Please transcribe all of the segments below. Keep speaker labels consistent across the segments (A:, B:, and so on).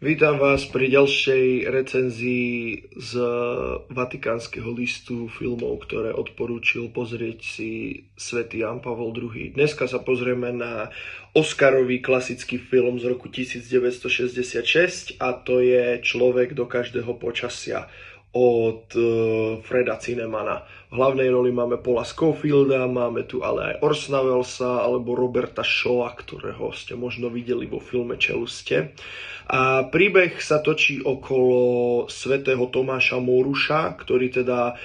A: Vítam vás pri ďalšej recenzii z Vatikánskeho listu filmov, ktoré odporúčil pozrieť si svätý Ján Pavol II. Dneska sa pozrieme na Oscarový klasický film z roku 1966 a to je Človek do každého počasia od Freda Zinnemana. V hlavnej roli máme Paula Scofielda, máme tu ale aj Orsona Wellesa alebo Roberta Shawa, ktorého ste možno videli vo filme Čelusťe. A príbeh sa točí okolo svätého Tomáša Moruša, ktorý teda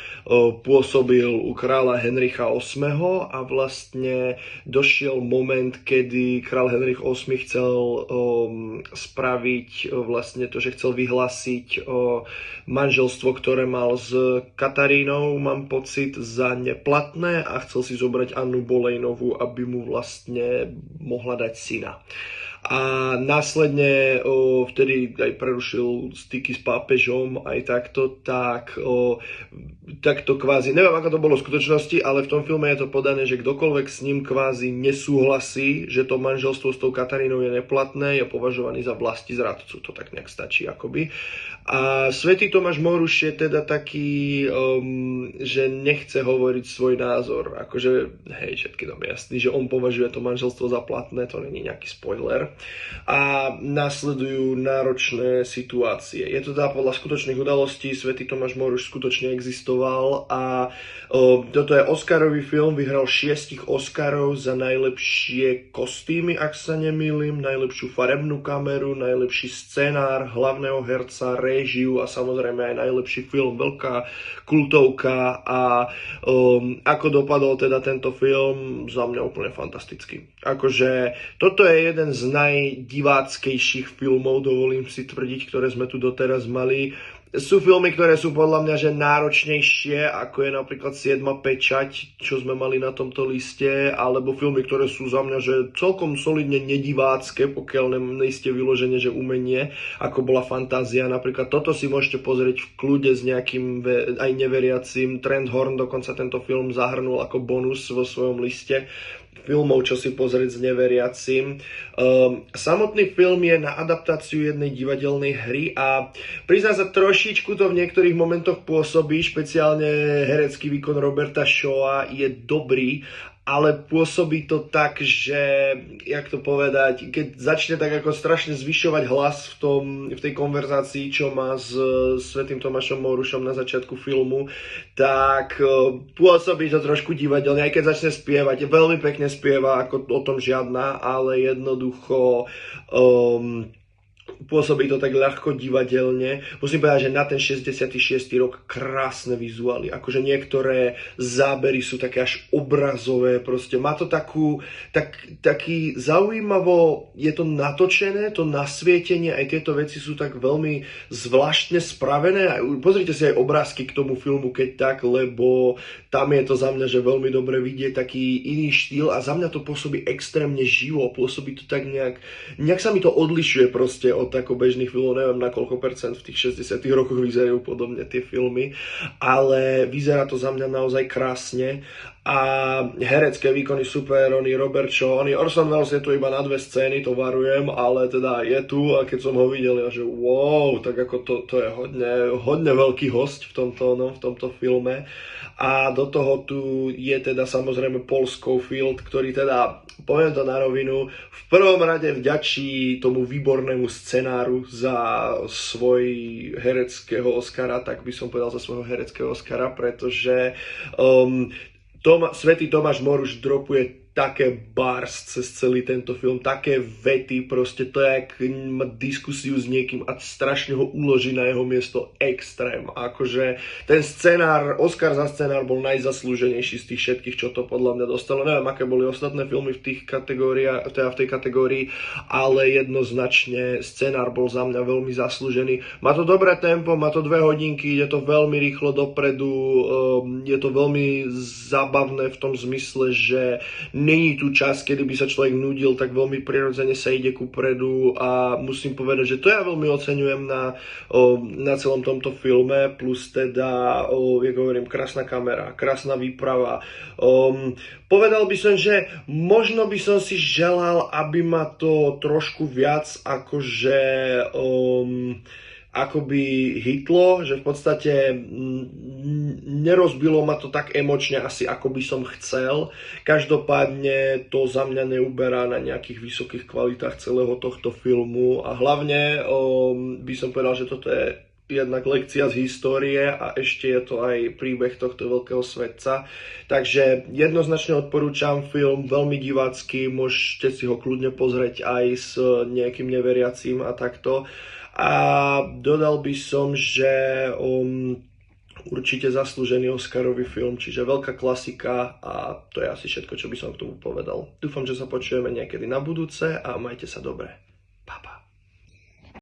A: pôsobil u kráľa Henricha VIII a vlastne došiel moment, kedy kráľ Henrich VIII chcel spraviť vlastne to, že chcel vyhlásiť manželstvo, ktoré mal s Katarínou, mám pocit, za neplatné a chcel si zobrať Annu Bolejnovú, aby mu vlastne mohla dať syna. A následne vtedy aj prerušil styky s pápežom aj takto, takto kvázi, neviem ako to bolo v skutočnosti, ale v tom filme je to podané, že kdokoľvek s ním kvázi nesúhlasí, že to manželstvo s tou Katarínou je neplatné, je považovaný za vlastizradcu, to tak nejak stačí akoby. A svätý Tomáš Moruš je teda taký, že nechce hovoriť svoj názor, akože hej, všetky nám je jasný, že on považuje to manželstvo za platné, to není nejaký spoiler. A nasledujú náročné situácie. Je to teda podľa skutočných udalostí, svätý Tomáš Moruš skutočne existoval a toto je Oscarový film, vyhral 6 Oscarov za najlepšie kostýmy, ak sa nemýlim, najlepšiu farebnú kameru, najlepší scenár, hlavného herca, réžiu a samozrejme aj najlepší film, veľká kultovka a ako dopadol teda tento film, za mňa úplne fantastický. Akože toto je jeden z najdiváckejších filmov, dovolím si tvrdiť, ktoré sme tu doteraz mali. Sú filmy, ktoré sú podľa mňa že náročnejšie, ako je napríklad 7. pečať, čo sme mali na tomto liste, alebo filmy, ktoré sú za mňa že celkom solidne nedivácké, pokiaľ nejste vyložené, že umenie, ako bola Fantázia. Napríklad toto si môžete pozrieť v kľude s nejakým aj neveriacím. Trent Horn dokonca tento film zahrnul ako bonus vo svojom liste filmov, čo si pozrieť s neveriacím. Samotný film je na adaptáciu jednej divadelnej hry a priznám sa, trošičku to v niektorých momentoch pôsobí, špeciálne herecký výkon Roberta Shawa je dobrý, ale pôsobí to tak, že, jak to povedať, keď začne tak ako strašne zvyšovať hlas v tej konverzácii, čo má s svätým Tomášom Morušom na začiatku filmu, tak pôsobí to trošku divadelne, aj keď začne spievať. Veľmi pekne spieva, ako o tom žiadna, ale jednoducho pôsobí to tak ľahko divadelne. Musím povedať, že na ten 66. rok krásne vizuály. Akože niektoré zábery sú také až obrazové. Proste má to taký zaujímavo, je to natočené, to nasvietenie, aj tieto veci sú tak veľmi zvláštne spravené. Pozrite si aj obrázky k tomu filmu, keď tak, lebo tam je to za mňa, že veľmi dobre vidieť taký iný štýl a za mňa to pôsobí extrémne živo. Pôsobí to tak nejak sa mi to odlišuje proste od tako bežných filmov, neviem na koľko percent v tých 60 rokoch vyzerajú podobne tie filmy, ale vyzerá to za mňa naozaj krásne a herecké výkony super, Robert Shaw, Orson Welles je tu iba na 2 scény, to varujem, ale teda je tu a keď som ho videl, ja že wow, tak ako to je hodne veľký hosť v tomto filme. A do toho tu je teda samozrejme Paul Scofield, ktorý teda, poviem to na rovinu, v prvom rade vďačí tomu výbornému scenáru za svoj hereckého Oscara, tak by som povedal za svojho hereckého Oscara, pretože svätý Tomáš Moruš dropuje také bars cez celý tento film, také vety, proste to je, jak mať diskusiu s niekým a strašne ho uloží na jeho miesto extrém. Akože ten scenár, Oscar za scenár bol najzaslúženejší z tých všetkých, čo to podľa mňa dostalo. Neviem, aké boli ostatné filmy v tých kategóriách, teda v tej kategórii, ale jednoznačne scenár bol za mňa veľmi zaslúžený. Má to dobré tempo, má to 2 hodinky, ide to veľmi rýchlo dopredu, je to veľmi zábavné v tom zmysle, že není tu čas, kedy by sa človek nudil, tak veľmi prirodzene sa ide kupredu a musím povedať, že to ja veľmi oceňujem na celom tomto filme, plus teda, jak hovorím, krásna kamera, krásna výprava. Povedal by som, že možno by som si želal, aby ma to trošku viac akoby hitlo, že v podstate nerozbilo ma to tak emočne asi, ako by som chcel. Každopádne to za mňa neuberá na nejakých vysokých kvalitách celého tohto filmu a hlavne by som povedal, že toto je jednak lekcia z histórie a ešte je to aj príbeh tohto veľkého svetca. Takže jednoznačne odporúčam film, veľmi divácky, môžete si ho kľudne pozrieť aj s nejakým neveriacím a takto. A dodal by som, že určite zaslúžený Oscarový film, čiže veľká klasika a to je asi všetko, čo by som k tomu povedal. Dúfam, že sa počujeme niekedy na budúce a majte sa dobre.